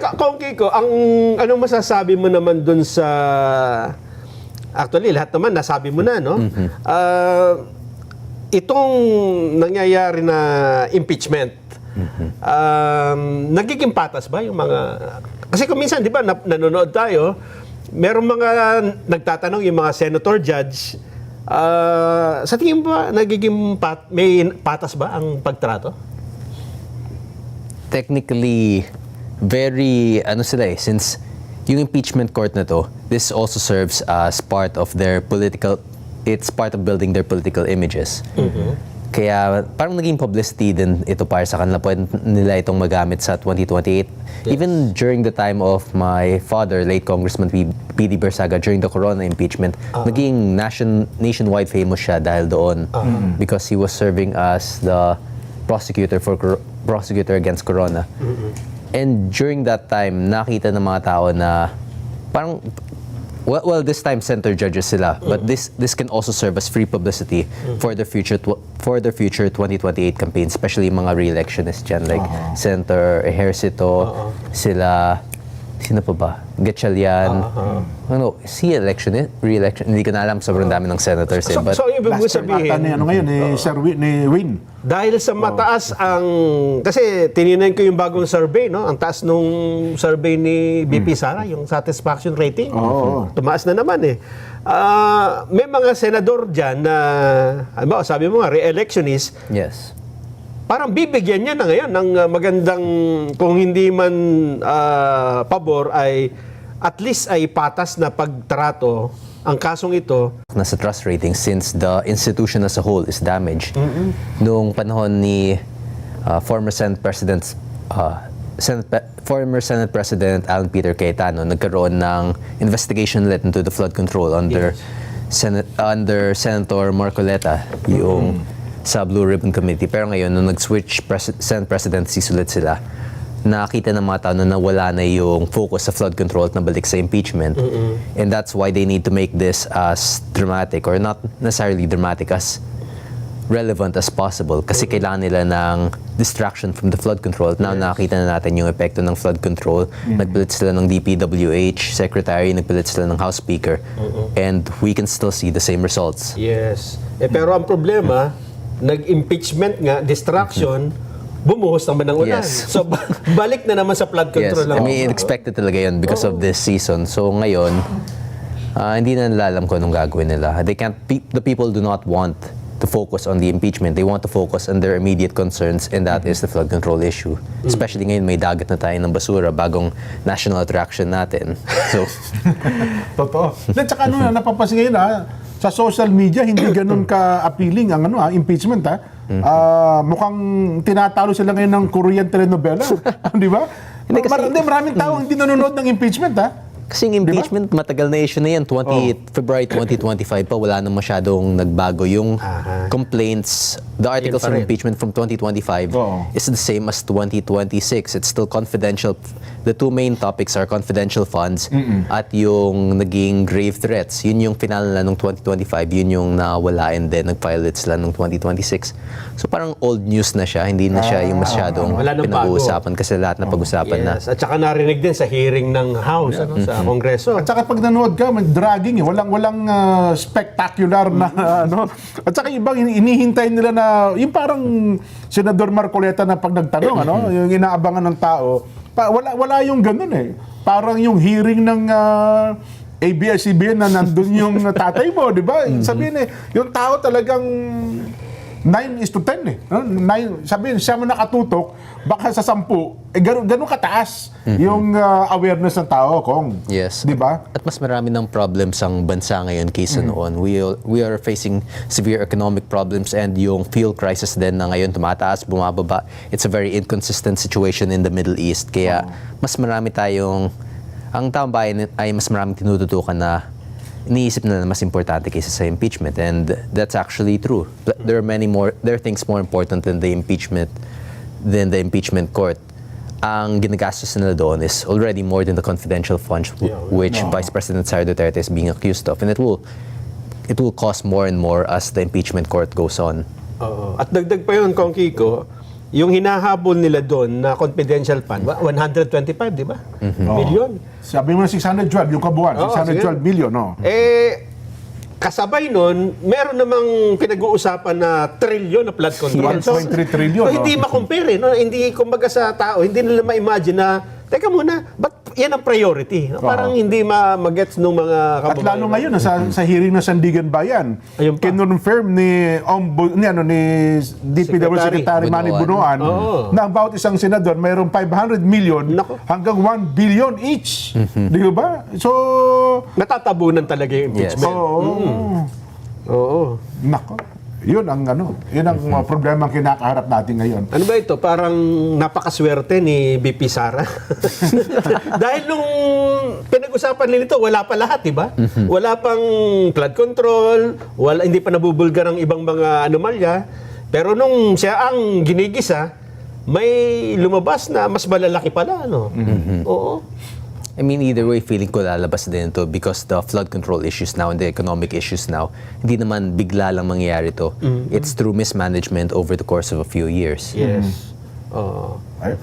Teka, Kong Kiko, anong masasabi mo naman dun sa... Actually, lahat naman nasabi mo na, no? Itong nangyayari na impeachment, nagiging patas ba yung mga... Kasi kung minsan, di ba, nanonood tayo, merong mga nagtatanong yung mga senator judge, sa tingin mo ba, nagiging may patas ba ang pagtrato? Technically, very, since yung impeachment court na to, this also serves as part of their political, it's part of building their political images. Kaya parang naging publicity din ito para sa kanila. Pwede nila itong magamit sa 2028. Yes. Even during the time of my father, late Congressman P.D. Bersaga, during the Corona impeachment, naging nationwide famous siya dahil doon. Because he was serving as the prosecutor against Corona. And during that time, nakita ng mga tao na parang, well, this time center judges sila, but this can also serve as free publicity for the future 2028 campaign, especially mga re-electionists dyan, like Senator Ejercito, sila, sino pa ba? Gatchalian. Re-election, hindi ko na alam, sobrang dami ng senators. So yung ibig mo sabihin, ni Win. dahil sa mataas kasi tininan ko yung bagong survey, no? Ang taas nung survey ni BP Sara, yung satisfaction rating. Tumaas na naman eh. May mga senador dyan na, sabi mo nga, re-electionist. Yes. Parang bibigyan niya na ngayon ng magandang, kung hindi man pabor, ay at least ay patas na pagtrato ang kasong ito. Nasa trust rating since the institution as a whole is damaged. Noong panahon ni former Senate President Alan Peter Cayetano, nagkaroon ng investigation ulit into the flood control under Senator Marcoleta, yung sa Blue Ribbon Committee. Pero ngayon, nung nag-switch Senate presidency ulit sila, nakita ng mga tao na nawala na yung focus sa flood control at nabalik sa impeachment. And that's why they need to make this as dramatic, or not necessarily dramatic, as relevant as possible. Kasi kailangan nila ng distraction from the flood control. At now nakita na natin yung epekto ng flood control. Nagpilit sila ng DPWH Secretary, nagpilit sila ng House Speaker. And we can still see the same results. Yes. Pero ang problema, nag-impeachment nga, distraction, bumuhos naman ng ulan. Yes. So, balik na naman sa flood control. Yes, I mean, expected talaga yun because of this season. So ngayon, hindi na nila alam kung anong gagawin nila. The people do not want to focus on the impeachment. They want to focus on their immediate concerns, and that is the flood control issue. Especially ngayon, may dagat na tayo ng basura, bagong national attraction natin. So, Totoo. At saka napapansin ngayon sa social media, hindi ganun ka-appealing ang impeachment mukhang tinatalo sila ngayon ng Korean telenovela. Di ba? Maraming tao hindi nanonood ng impeachment kasi yung impeachment, matagal na issue na yan. February 2025 pa, wala na masyadong nagbago. Yung complaints, the articles of impeachment from 2025 is the same as 2026. It's still confidential. The two main topics are confidential funds at yung naging grave threats. Yun yung final na nung 2025, yun yung nawala, and then nag-file it sila nung 2026. So parang old news na siya, hindi na siya yung masyadong pinag-uusapan kasi lahat na pag-usapan na. At saka narinig din sa hearing ng House, sa Kongreso. At saka pag nanood ka, dragging walang spectacular na At saka ibang inihintay nila na yung parang Senador Marcoleta na pag nagtanong yung inaabangan ng tao, wala yung ganun eh. Parang yung hearing ng ABS-CBN na nandun yung tatay mo, di ba? Sabihin yung tao talagang 9:10 eh. 9, sabihin, siya mo nakatutok, baka sa 10, ganun kataas yung awareness ng tao, Kong. Yes. Di ba? At mas marami ng problems ang bansa ngayon kaysa noon. We are facing severe economic problems, and yung fuel crisis din na ngayon tumataas, bumababa. It's a very inconsistent situation in the Middle East. Kaya mas marami ang taong bayan ay mas maraming tinututukan na iniisip na mas importante kaysa sa impeachment, and that's actually true. There are things more important than the impeachment court. Ang ginagastos nila doon is already more than the confidential funds which Vice President Sara Duterte is being accused of, and it will cost more and more as the impeachment court goes on. At dagdag pa yun, Kong Kiko, yung hinahabol nila doon na confidential fund, 125, di ba? Million. Sabi mo na 612, yung kabuuan, Oo, 612 million, no? Kasabay nun, meron namang pinag-uusapan na trilyon na flood control. 1.3 trillion, So, hindi no? makumpare, no? Hindi, kumbaga sa tao, hindi nila ma-imagine na, teka muna, ba't yan ang priority? No? Parang hindi ma-gets nung mga At kababayan. lalo ngayon, sa hearing ng Sandigan Bayan, Ayun pa. kinonfirm ni DPW Secretary Manny Bunuan Oo. na ang bawat isang senador mayroong 500 million Nako. hanggang 1 billion each. Di ba? So, Natatabunan talaga yung impeachment. Oo. nako. Yun ang problema ang kinakaharap natin ngayon. Ano ba ito? Parang napakaswerte ni BP Sara. Dahil nung pinag-usapan nila ito, wala pa lahat, di ba? Wala pang flood control, hindi pa nabubulgar ang ibang mga anomalya. Pero nung siya ang ginigisa, may lumabas na mas malalaki pala, ano? Oo. I mean, either way, feeling ko lalabas din ito because the flood control issues now and the economic issues now, hindi naman bigla lang mangyayari ito. It's through mismanagement over the course of a few years. Yes. Oo. Ay,